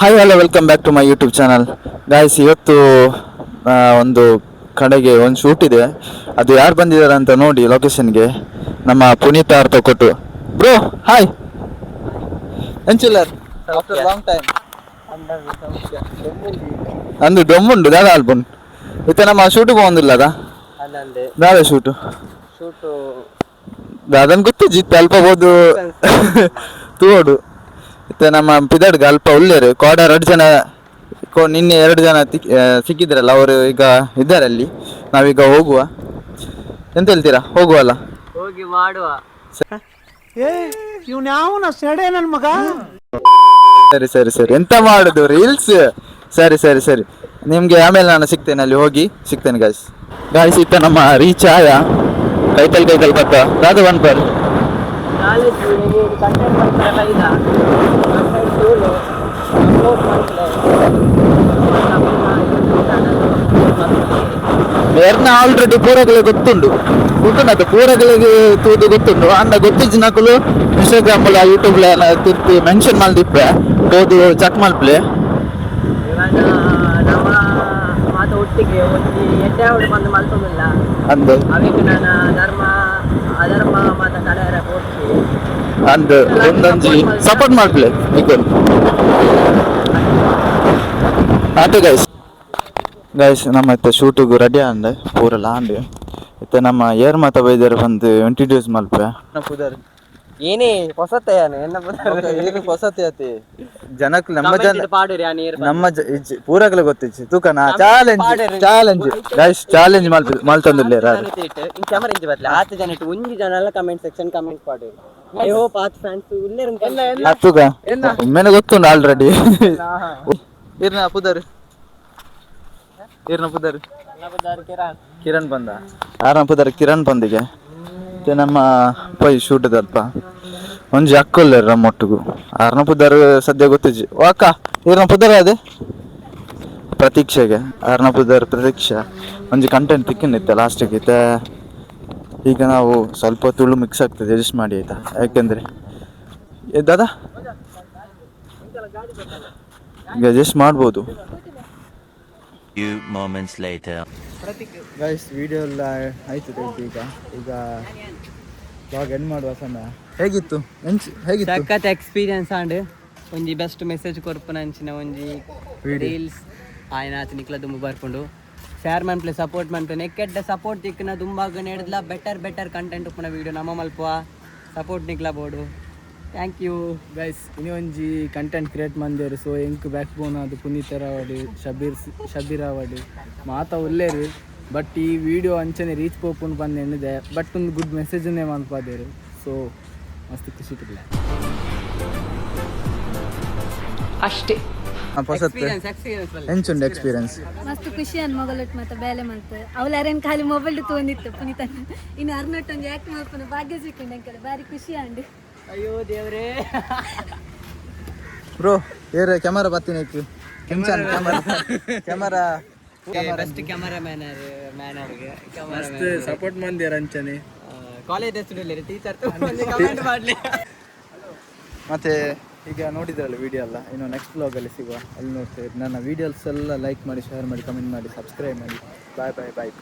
Hi hello welcome back to my YouTube channel guys. ಇವತ್ತು ಒಂದು ಕಡೆಗೆ ಒಂದು ಶೂಟ್ ಇದೆ. ಅದು ಯಾರು ಬಂದಿದ್ದಾರೆ ಅಂತ ನೋಡಿ ಲೊಕೇಶನ್ಗೆ. ನಮ್ಮ ಪುನೀತ್ ಅರ್ಥ ಕೊಟ್ಟು ಬ್ರೋ ಹಾಯ್ ಎಂಚಿಲ್ಲರ್ ಆಫ್ಟರ್ ಲಾಂಗ್ ಟೈಮ್ ಅಂದು ಡೊಮ್ಮುಂಡು ದಾದ ಆಲ್ಬನ್ ಇತ್ತೆ ನಮ್ಮ ಶೂಟಿಗೆ ಹೋಗಿಲ್ಲ ಅದ ದಾದ ಶೂಟು ದಾದನ್ ಗೊತ್ತಿಜ್ಜಿತ್ತು ಅಲ್ಪ ಹೋದು ತೋಡು ಮತ್ತೆ ನಮ್ಮ ಪಿದಡ್ಗೆ ಅಲ್ಪ ಒಳ್ಳೆಯರು ಕೋಡ 2 ಜನ ನಿನ್ನೆ 2 ಜನ ಸಿಕ್ಕಿದ್ರಲ್ಲ, ಅವರು ಈಗ ಇದ್ದಾರೆ ಅಲ್ಲಿ. ನಾವೀಗ ಹೋಗುವ, ಎಂತ ಹೇಳ್ತೀರಾ? ಹೋಗುವಲ್ಲ, ಹೋಗಿ ಮಾಡುವ. ನನ್ ಮಗ. ಸರಿ ಸರಿ ಸರಿ, ಎಂತ ಮಾಡುದು ರೀಲ್ಸ್? ಸರಿ ಸರಿ ಸರಿ, ನಿಮ್ಗೆ ಆಮೇಲೆ ನಾನು ಸಿಗ್ತೇನೆ, ಅಲ್ಲಿ ಹೋಗಿ ಸಿಗ್ತೇನೆ ಗಾಯ್ಸ್. ಗಾಯ್ಸ್ ಇತ್ತ ನಮ್ಮ ರೀಚ್ ಆಯ ಕೈತಲ್ ಬತ್ತ ರಾಧ ಒನ್ಪರ್ ಎರ್ನ ಆಲ್ರೆಡಿ ಪೂರಗಳಿಗೆ ಗೊತ್ತುಂಡು ಗೊತ್ತುಂಡು ಪೂರಗಳಿಗೆ ತೂದು ಗೊತ್ತುಂಡು ಅಂದ ಗೊತ್ತಿಜ್ಜಿ ನಕಲು ಇನ್ಸ್ಟಾಗ್ರಾಮ್ ಯೂಟ್ಯೂಬ್ ತಿರ್ತಿ ಮೆನ್ಷನ್ ಮಾಡಿಪ್ಪೆ ತೋದು ಚೆಕ್ ಮಲ್ಪ್ಲೆ ಒಟ್ಟಿಗೆ ಒಂದು ಎಡ್ಡೆ ಬಂದು ಮಲ್ತೊಂದಿಲ್ಲ ಅಂದು ಅವಕ್ಕೆ ನಾನು ಧರ್ಮ ಅಧರ್ಮ ಮತ ಕಡೆಯರ ಕೊಟ್ಟು ಅಂದು ಒಂದೊಂಜಿ ಸಪೋರ್ಟ್ ಮಾಡ್ಪ್ಲೆ ಈಕ್ವಲ್ ಆಟ ಗೈಸ್. ಗೈಸ್ ನಮ್ಮ ಇತ್ತ ಶೂಟಿಗೂ ರೆಡಿ ಅಂಡ್ ಪೂರ ಲಾಂಡ್ ಇತ್ತ ನಮ್ಮ ಏರ್ ಮಾತ ಬೈದರ್ ಬಂದು ಇಂಟ್ರಡ್ಯೂಸ್ ಮಲ್ಪೆ ಏನೇ ಹೊಸತೇನು ಎನ್ನ ಹೊಸತೆ ಜನಕ್ ನಮ್ಮ ಜನ ಪಾಡುರಿ ನಮ್ಮ ಪೂರಕ್ಲೆ ಗೊತ್ತಿಚ್ಚಿ ತೂಕನ ಚಾಲೆಂಜ್ ಗೈಸ್ ಚಾಲೆಂಜ್ ಮಲ್ತಂದಿಲ್ಲ ಕ್ಯಾಮರಾ ಇಂಚ ಬರ್ತಲೆ 10 ಜನ ಇಟ್ಟು 1 ಜನ ಎಲ್ಲ ಕಮೆಂಟ್ ಸೆಕ್ಷನ್ ಕಮೆಂಟ್ ಪಾಡುರಿ. ಐ ಹೋಪ್ 10 ಫ್ಯಾನ್ಸ್ ಉಲ್ಲೇರು ಅತ್ತುಗ ಒಮ್ಮೆನೆ ಗೊತ್ತುಂಡು ಆಲ್ರೆಡಿ. ಇರ್ನ ಪುದರ್ ಕಿರಣ್ ಬಂದ ಆರಾಮ್ ಪುದರ್ ಕಿರಣ್ ಬಂದಿಗೆ ನಮ್ಮ ಪೈ ಶೂಟದ ಅಲ್ಪ ಒಂಜಿ ಅಕ್ಕೊಲ್ಲೇರ ನಮ್ಮೊಟ್ಟಿಗೂ ಆರ್ನ ಪುದರ್ ಸದ್ಯ ಗೊತ್ತಿಜ್ಜಿ ಅಕ್ಕ ಇರ್ನ ಪುದರ್ ಅದೇ ಪ್ರತೀಕ್ಷೆಗೆ ಆರ್ನ ಪುದರ್ ಪ್ರತೀಕ್ಷಾ ಒಂಜಿ ಕಂಟೆಂಟ್ ತಿಕ್ಕಿನಿತ್ತ ಲಾಸ್ಟಿಗೆ ಇತ್ತ. ಈಗ ನಾವು ಸ್ವಲ್ಪ ತುಳು ಮಿಕ್ಸ್ ಆಗ್ತದೆ, ಅಡ್ಜಸ್ಟ್ ಮಾಡಿ ಆಯ್ತಾ, ಯಾಕೆಂದ್ರೆ ದಾದಾ ಈಗ ಅಡ್ಜಸ್ಟ್ ಮಾಡ್ಬೋದು. Few moments later. Guys video ಎಲ್ಲ ಆಯ್ತು ಈಗ ಈಗ ಬ್ಲಾಗ್ ಎಂಡ್ ಮಾಡುವ ಸಮಯ. ಹೇಗಿತ್ತು ಹೇಗಿತ್ತು? ಸಖತ್ ಎಕ್ಸ್ಪೀರಿಯನ್ಸ್ ಆಂಡ್ ಒಂಜಿ ಬೆಸ್ಟ್ ಮೆಸೇಜ್ ಕೊರ್ಪುನಂಚಿನ ಒಂಜಿ ರೀಲ್ಸ್ ಆಯ್ನ ನಿಕ್ಲ ದುಂಬು ಬರ್ಕೊಂಡು ಶೇರ್ ಮನ್ಪ್ಲೆ ಸಪೋರ್ಟ್ ಮನ್ಪೆ ನೆಕ್ಕೆಡ್ಡ ಸಪೋರ್ಟ್ ತಿಕ್ಕನ ದುಂಬಾಗ ನೆಡ್ಲ ಬೆಟರ್ ಕಂಟೆಂಟ್ ಉಪ್ಪುನ ವಿಡಿಯೋ ನಮ್ಮ ಮಲ್ಪುವ ಸಪೋರ್ಟ್ ನಿಕ್ಲ ಬೋಡು. Thank you guys. ಇನ್ನು ಒಂಜಿ ಕಂಟೆಂಟ್ ಕ್ರಿಯೇಟ್ ಮಂದೇರು. ಸೊ ಎಂಕ್ ಬ್ಯಾಕ್ ಬೋನ್ ಅದು ಪುನೀತ್ ರಾವಡಿ ಶಬೀರ್ ರಾವಡಿ ಮಾತ ಒಲ್ಲೇರು. ಬಟ್ ಈ ವಿಡಿಯೋ ಅಂಚನೆ ರೀಚ್ ಪೋಪುನ್ ಬಂದು ಎಣ್ಣಿದೆ. ಬಟ್ ಒಂದು ಗುಡ್ ಮೆಸೇಜನ್ನೇ ಮನ್ಪಾದೇರು. ಸೊ ಮಸ್ತ್ ಖುಷಿ ತಿರ್ಲ ಅಷ್ಟೇ ಎಂಚುಂಡು ಎಕ್ಸ್ಪೀರಿಯನ್ಸ್ ಮಸ್ತ್ ಖುಷಿ ಅನ್ ಮೊಗಲೊಟ್ಟು ಮತ್ತೆ ಬೇಲೆ ಮಂತ್ ಅವಳರೇನು ಖಾಲಿ ಮೊಬೈಲ್ ತೊಗೊಂಡಿತ್ತು ಪುನೀತ ಇನ್ನು ಅರ್ನೊಟ್ಟೊಂದು ಆ್ಯಕ್ಟ್ ಮಾಡ್ಕೊಂಡು ಭಾಗ್ಯ ಸಿಕ್ಕಿಂಡು ಅಂಕಲ್ ಬಾರಿ ಖುಷಿ ಅಂಡು. ಅಯ್ಯೋ ದೇವ್ರೇ ಬ್ರೋ ಏರ್ ಕ್ಯಾಮರಾ ಬರ್ತೀನಿ ಕ್ಯಾಮರಾ ಬೆಸ್ಟ್ ಕ್ಯಾಮರಾ ಮ್ಯಾನ್ ಅವ್ರಿಗೆ ಮಸ್ತ್ ಸಪೋರ್ಟ್ ಮಂದಿರ ಅಂಚನೆ ಕಾಲೇಜ್ ಸ್ಟುಡಿಯೋಲಿ ಟೀಚರ್ ಕಮೆಂಟ್ ಮಾಡಲಿ. ಮತ್ತೆ ಈಗ ನೋಡಿದ್ರಲ್ಲ ವಿಡಿಯೋ ಎಲ್ಲ, ಇನ್ನು ನೆಕ್ಸ್ಟ್ ಬ್ಲಾಗಲ್ಲಿ ಸಿಗುವ, ಅಲ್ಲಿ ನೋಡ್ತೇವೆ. ನನ್ನ ವಿಡಿಯೋಸ್ ಎಲ್ಲ ಲೈಕ್ ಮಾಡಿ, ಶೇರ್ ಮಾಡಿ, ಕಮೆಂಟ್ ಮಾಡಿ, ಸಬ್ಸ್ಕ್ರೈಬ್ ಮಾಡಿ. ಬಾಯ್ ಬಾಯ್ ಬಾಯ್.